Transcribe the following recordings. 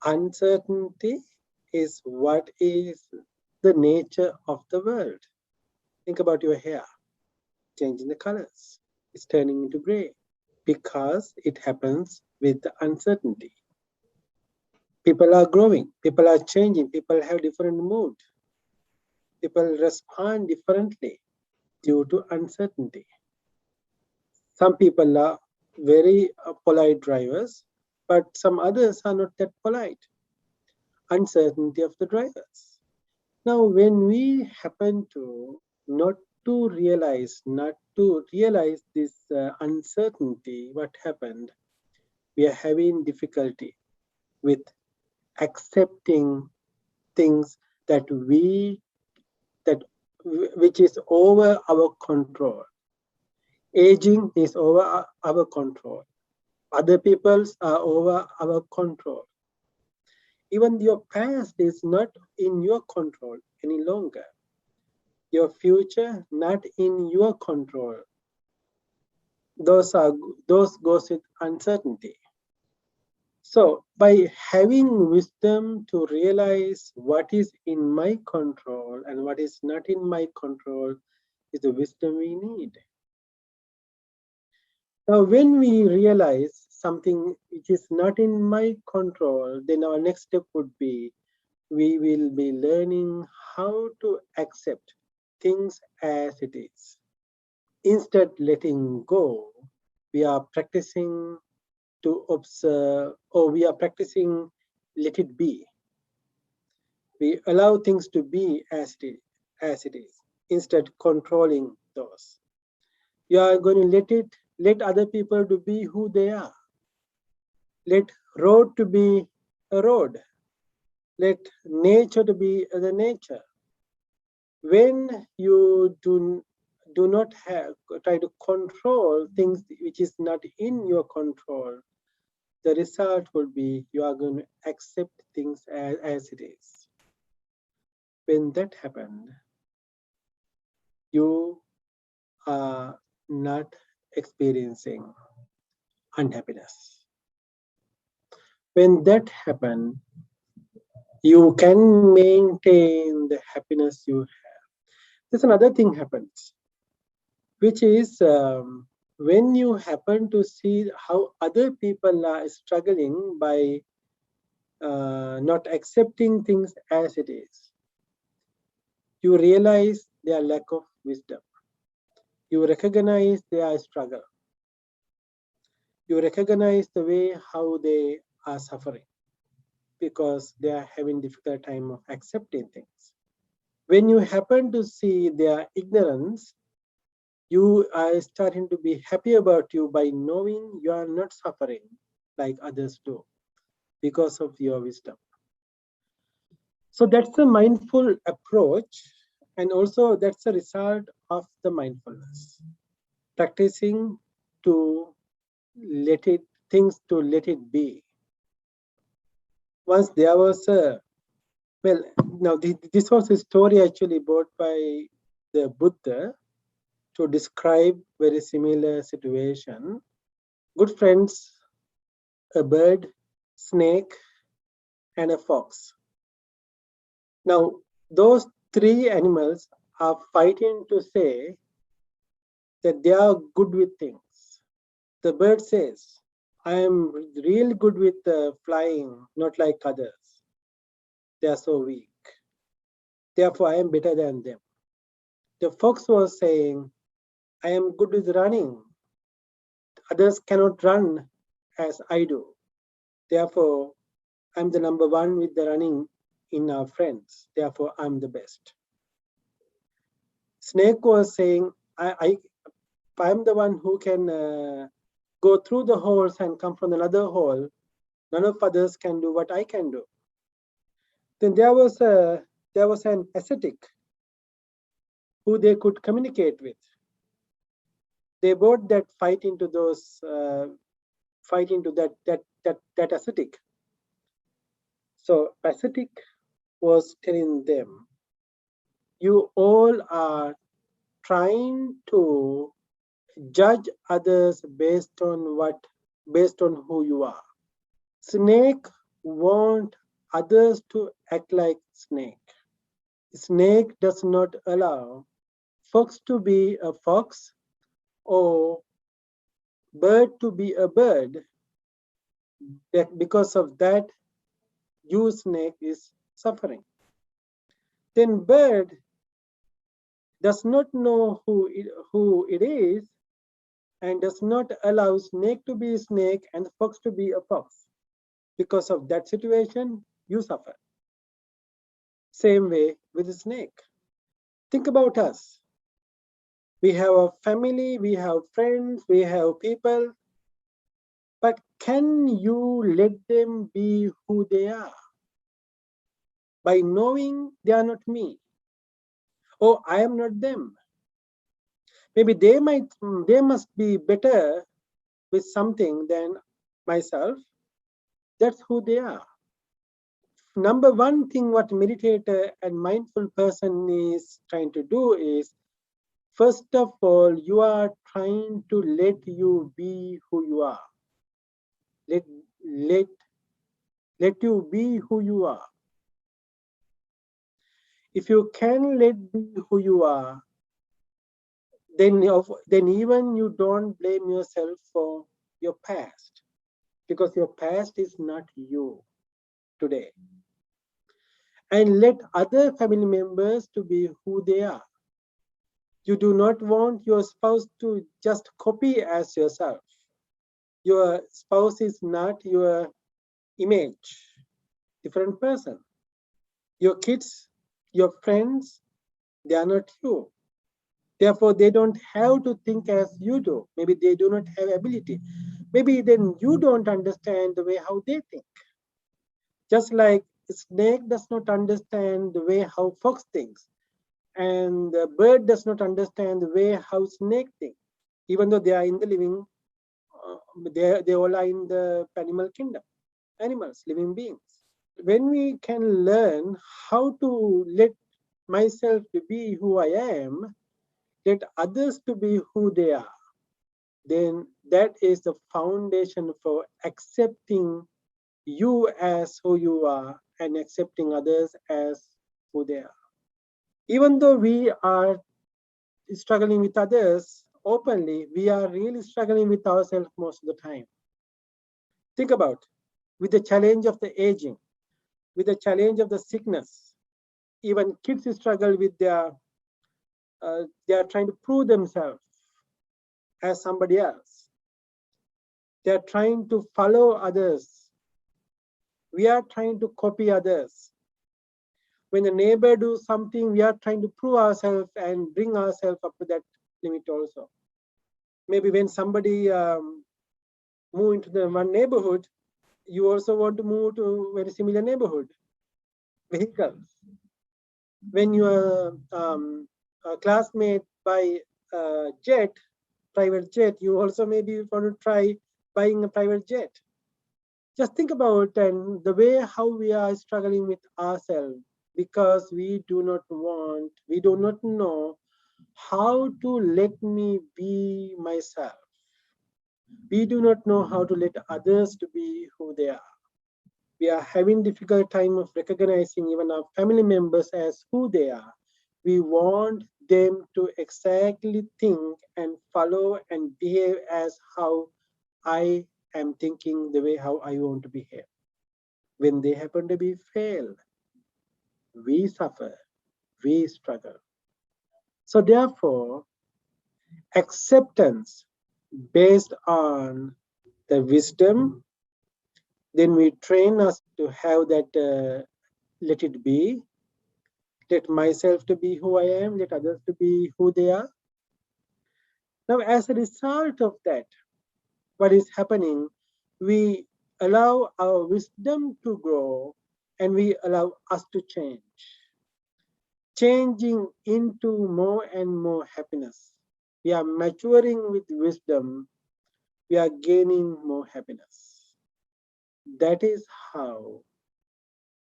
Uncertainty is what is the nature of the world. Think about your hair, changing the colors. It's turning into gray because it happens with the uncertainty. People are growing, people are changing, people have different mood, people respond differently due to uncertainty. Some people are very polite drivers, but some others are not that polite. Uncertainty of the drivers. Now, when we happen to not to realize this uncertainty, what happened? We are having difficulty with accepting things that that which is over our control. Aging is over our control. Other people's are over our control. Even your past is not in your control any longer. Your future not in your control. Those goes with uncertainty. So by having wisdom to realize what is in my control and what is not in my control is the wisdom we need. Now, when we realize something which is not in my control, then our next step would be we will be learning how to accept things as it is. Instead letting go, we are practicing to observe, or we are practicing let it be. We allow things to be as it is, instead controlling those. You are going to let other people to be who they are. Let road to be a road. Let nature to be the nature. When you do not try to control things which is not in your control, the result will be you are going to accept things as it is. When that happens, you are not experiencing unhappiness. When that happens, you can maintain the happiness you have. There's another thing happens, which is when you happen to see how other people are struggling by not accepting things as it is, you realize their lack of wisdom. You recognize their struggle. You recognize the way how they are suffering because they are having difficult time of accepting things. When you happen to see their ignorance, you are starting to be happy about you by knowing you are not suffering like others do because of your wisdom. So that's the mindful approach, and also that's a result of the mindfulness. Practicing to let it be. Once there was a, well, now this was a story actually brought by the Buddha to describe very similar situation. Good friends, a bird, snake, and a fox. Now, those three animals are fighting to say that they are good with things. The bird says, I am real good with flying, not like others. They are so weak. Therefore, I am better than them. The fox was saying, I am good with running. Others cannot run as I do. Therefore, I'm the number one with the running in our friends. Therefore, I'm the best. Snake was saying, I'm the one who can go through the holes and come from another hole. None of others can do what I can do. Then there was an ascetic who they could communicate with. They brought that fight into that ascetic. So ascetic was telling them, you all are trying to judge others based on who you are. Snake want others to act like snake. Snake does not allow fox to be a fox or bird to be a bird. That because of that, you snake is suffering. Then bird does not know who it is and does not allow snake to be a snake and fox to be a fox. Because of that situation, you suffer. Same way with a snake. Think about us. We have a family, we have friends, we have people, but can you let them be who they are? By knowing they are not me, or I am not them. Maybe they must be better with something than myself. That's who they are. Number one thing what meditator and mindful person is trying to do is, first of all, you are trying to let you be who you are. Let, let, let you be who you are. If you can let be who you are, then even you don't blame yourself for your past, because your past is not you today. And let other family members to be who they are. You do not want your spouse to just copy as yourself. Your spouse is not your image, different person. Your kids, your friends, they are not you. Therefore, they don't have to think as you do. Maybe they do not have ability. Maybe then you don't understand the way how they think. Just like a snake does not understand the way how fox thinks, and the bird does not understand the way how snake thinks, even though they are in the living, they all are in the animal kingdom, animals, living beings. When we can learn how to let myself to be who I am, let others to be who they are, then that is the foundation for accepting you as who you are and accepting others as who they are. Even though we are struggling with others openly, we are really struggling with ourselves most of the time. Think about with the challenge of the aging, with the challenge of the sickness. Even kids struggle with they are trying to prove themselves as somebody else. They are trying to follow others. We are trying to copy others. When a neighbor does something, we are trying to prove ourselves and bring ourselves up to that limit also. Maybe when somebody move into the one neighborhood, you also want to move to a very similar neighborhood. Vehicles. When your classmate buy a jet, private jet, you also maybe want to try buying a private jet. Just think about and the way how we are struggling with ourselves, because we do not know how to let me be myself. We do not know how to let others to be who they are. We are having difficult time of recognizing even our family members as who they are. We want them to exactly think and follow and behave as how I am thinking, the way how I want to behave. When they happen to be fail, we suffer, we struggle. So therefore, acceptance based on the wisdom, then we train us to have that let it be, let myself to be who I am, let others to be who they are. Now, as a result of that, what is happening, we allow our wisdom to grow and we allow us to change, changing into more and more happiness. We are maturing with wisdom, we are gaining more happiness. That is how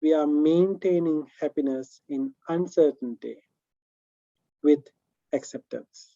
we are maintaining happiness in uncertainty with acceptance.